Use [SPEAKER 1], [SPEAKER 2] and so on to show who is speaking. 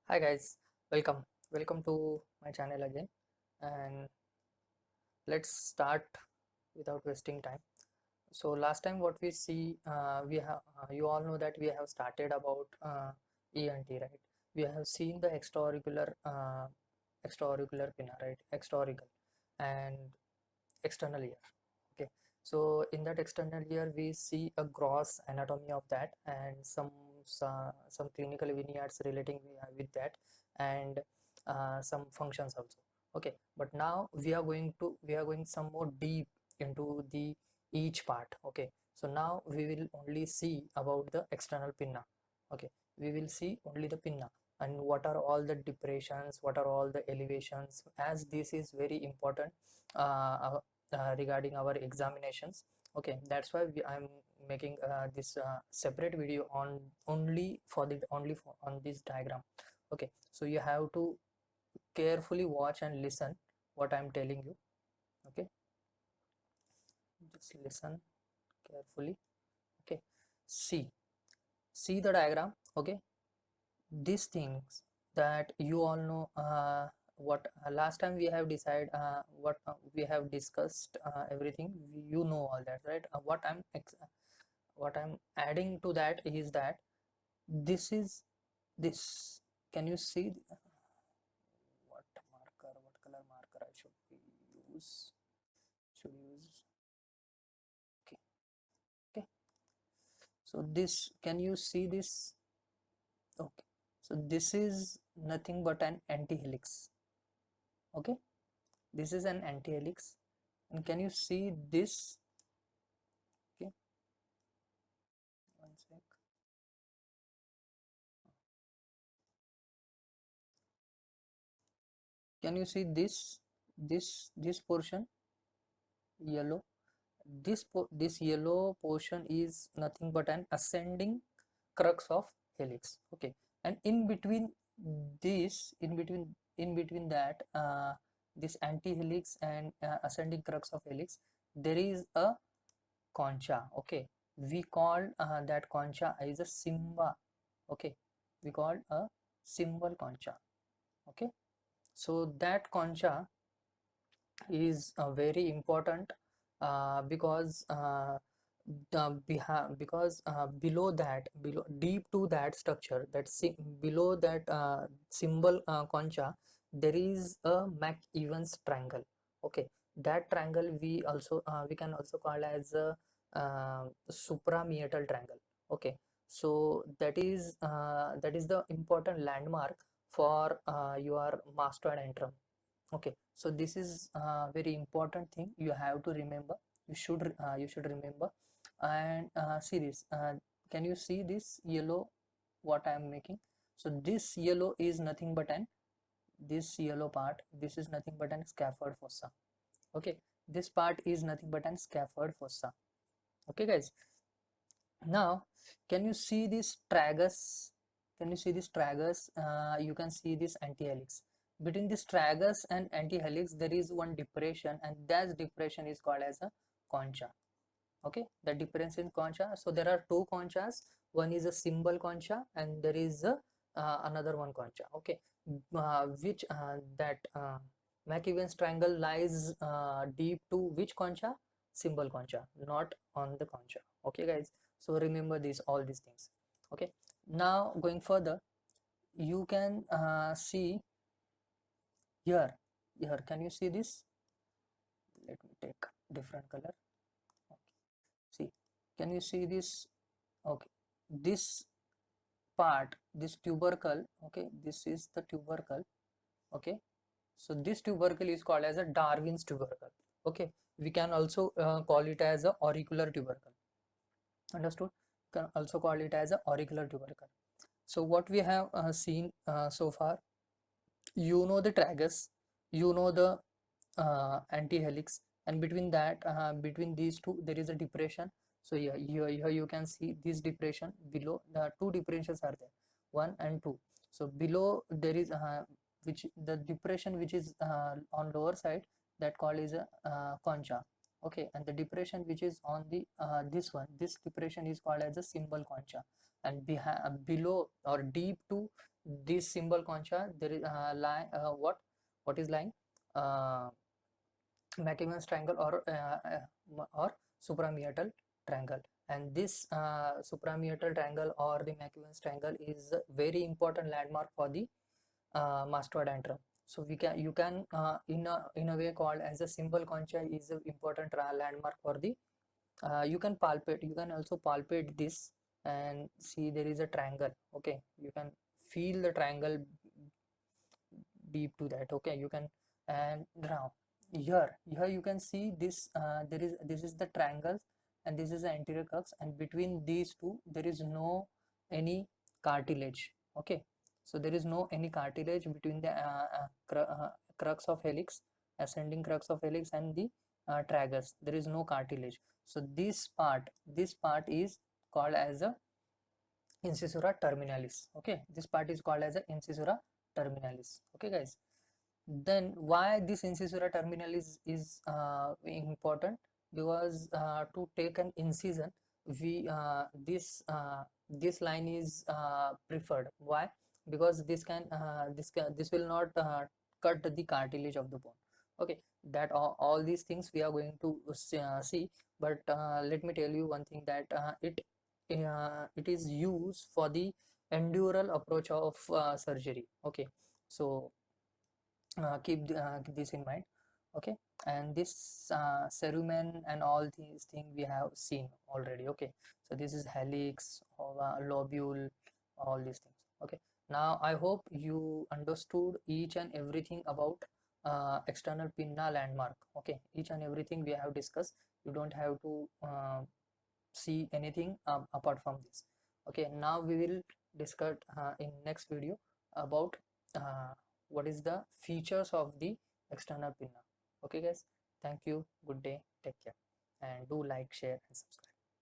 [SPEAKER 1] Hi guys, welcome to my channel again, and let's start without wasting time. So last time what we see, we have you all know that we have started about ENT, right? We have seen the extraauricular pinna, right? Extraauricle and external ear. Okay, so in that external ear we see a gross anatomy of that and some clinical vignettes relating with that, and some functions also. Okay, but now we are going some more deep into the each part. Okay, so now we will only see about the external pinna. Okay, we will see only the pinna and what are all the depressions, what are all the elevations, as this is very important regarding our examinations. Okay, that's why I'm making this separate video on only for on this diagram. Okay, so you have to carefully watch and listen what I'm telling you. Okay, just listen carefully. Okay, see see the diagram. Okay, these things that you all know, what last time we have decided, what we have discussed, everything you know all that, right? What I'm adding to that is that this is this, can you see what color marker I use should use okay. Okay, so this, can you see this? Okay, so this is nothing but an anti-helix. Okay, this is an anti-helix, and can you see this? Okay, one sec. Can you see this portion, yellow? This yellow portion is nothing but an ascending crux of helix. Okay, and in between this, in between that, this anti-helix and ascending crux of helix, there is a concha. Okay, we call that concha as a simba. Okay, we call a symbol concha. Okay, so that concha is very important, because below that, below deep to that structure, below that symbol concha, there is a McEwan's triangle. Okay, that triangle we can also call as a suprameatal triangle. Okay, so that is the important landmark for your mastoid antrum. Okay, so this is a very important thing you have to remember. You should remember. And see this, can you see this yellow, what I am making? So this yellow is nothing but an, this yellow part, this is nothing but an scaphoid fossa. Okay, this part is nothing but an scaphoid fossa. Okay guys, now can you see this tragus? Can you see this tragus? You can see this antihelix. Between this tragus and antihelix there is one depression, and that depression is called as a concha. Okay, the difference in concha, so there are two conchas. One is a symbol concha and there is a, another one concha. Okay, which that McEwan's triangle lies deep to which concha? Symbol concha, not on the concha. Okay guys, so remember these, all these things. Okay, now going further, you can see here, can you see this? Let me take different color. Okay. See, can you see this? Okay, this part, this tubercle. Okay, this is the tubercle. Okay, so this tubercle is called as a Darwin's tubercle. Okay, we can also call it as a auricular tubercle. Understood? Can also call it as a auricular tubercle. So what we have seen so far, you know the tragus, you know the antihelix, and between that, between these two there is a depression. So here you can see this depression. Below, the two depressions are there, 1 and 2. So below there is which the depression which is on lower side, that called is a concha. Okay, and the depression which is on the this one, this depression is called as a symbol concha. And below or deep to this symbol concha, there is line what is lying, McEwen's triangle or suprameatal triangle. And this suprameatal triangle or the McEwen's triangle is a very important landmark for the mastoid antrum. So you can in a way called as a symbol concha is an important landmark for the you can also palpate this and see there is a triangle. Okay, you can feel the triangle deep to that. Okay, you can. And now here you can see this this is the triangles and this is the anterior crux, and between these two there is no any cartilage. Okay, so there is no any cartilage between the crux of helix, ascending crux of helix, and the tragus. There is no cartilage. So this part is called as a incisura terminalis. Okay, this part is called as a incisura terminalis. Okay guys, then why this incisura terminalis is important? Because to take an incision, we this line is preferred. Why? Because this will not cut the cartilage of the bone. Okay, that all these things we are going to see, but let me tell you one thing, that it is used for the endural approach of surgery. Okay, so keep this in mind. Okay, and this cerumen and all these things we have seen already. Okay, so this is helix or lobule, all these things. Okay, now I hope you understood each and everything about external pinna landmark. Okay, each and everything we have discussed. You don't have to see anything apart from this. Okay, now we will discuss in next video about uh, what is the features of the external pinna. Okay guys, thank you, good day, take care, and do like, share and subscribe.